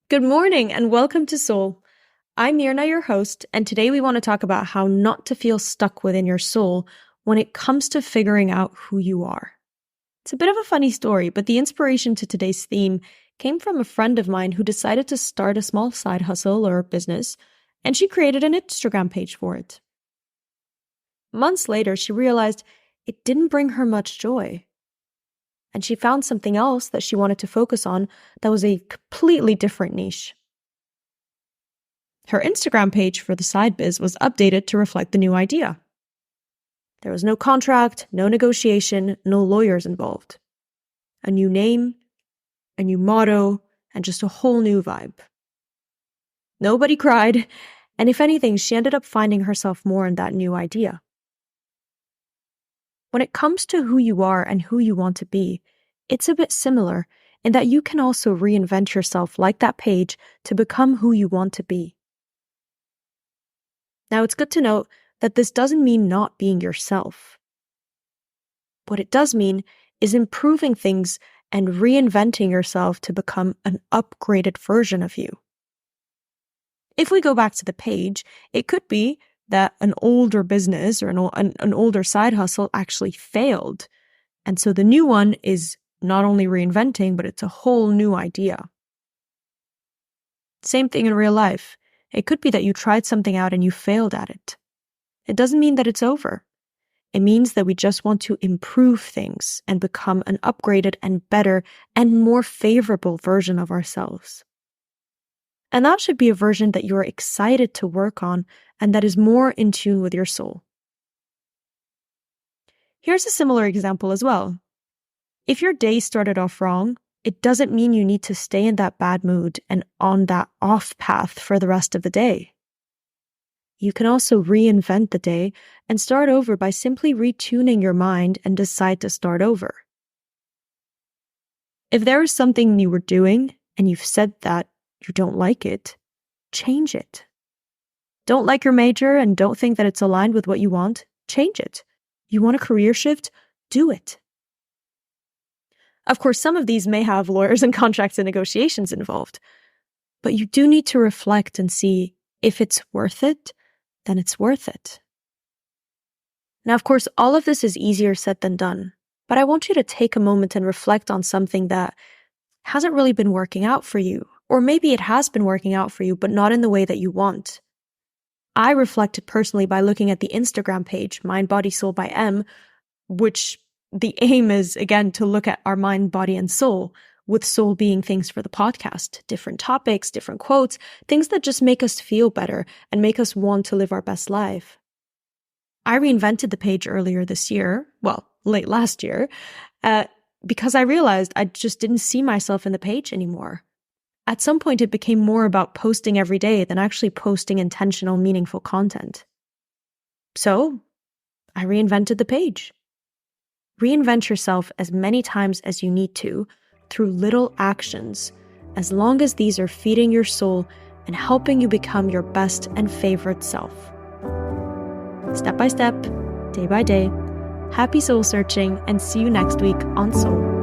Good morning and welcome to Soul. I'm Mirna, your host, and today we want to talk about how not to feel stuck within your soul when it comes to figuring out who you are. It's a bit of a funny story, but the inspiration to today's theme came from a friend of mine who decided to start a small side hustle or business, and she created an Instagram page for it. Months later, she realized it didn't bring her much joy. And she found something else that she wanted to focus on that was a completely different niche. Her Instagram page for the side biz was updated to reflect the new idea. There was no contract, no negotiation, no lawyers involved. A new name, a new motto, and just a whole new vibe. Nobody cried, and if anything, she ended up finding herself more in that new idea. When it comes to who you are and who you want to be, it's a bit similar in that you can also reinvent yourself like that page to become who you want to be. Now, it's good to note that this doesn't mean not being yourself. What it does mean is improving things and reinventing yourself to become an upgraded version of you. If we go back to the page, it could be that an older business or an older side hustle actually failed. And so the new one is not only reinventing, but it's a whole new idea. Same thing in real life. It could be that you tried something out and you failed at it. It doesn't mean that it's over. It means that we just want to improve things and become an upgraded and better and more favorable version of ourselves. And that should be a version that you're excited to work on and that is more in tune with your soul. Here's a similar example as well. If your day started off wrong, it doesn't mean you need to stay in that bad mood and on that off path for the rest of the day. You can also reinvent the day and start over by simply retuning your mind and decide to start over. If there is something you were doing and you've said that you don't like it, change it. Don't like your major and don't think that it's aligned with what you want, change it. You want a career shift? Do it. Of course, some of these may have lawyers and contracts and negotiations involved, but you do need to reflect and see if it's worth it, then it's worth it. Now, of course, all of this is easier said than done, but I want you to take a moment and reflect on something that hasn't really been working out for you. Or maybe it has been working out for you, but not in the way that you want. I reflected personally by looking at the Instagram page, Mind, Body, Soul by M, which the aim is, again, to look at our mind, body, and soul, with soul being things for the podcast, different topics, different quotes, things that just make us feel better and make us want to live our best life. I reinvented the page earlier this year, late last year, because I realized I just didn't see myself in the page anymore. At some point, it became more about posting every day than actually posting intentional, meaningful content. So, I reinvented the page. Reinvent yourself as many times as you need to through little actions, as long as these are feeding your soul and helping you become your best and favorite self. Step by step, day by day, happy soul searching, and see you next week on Soul.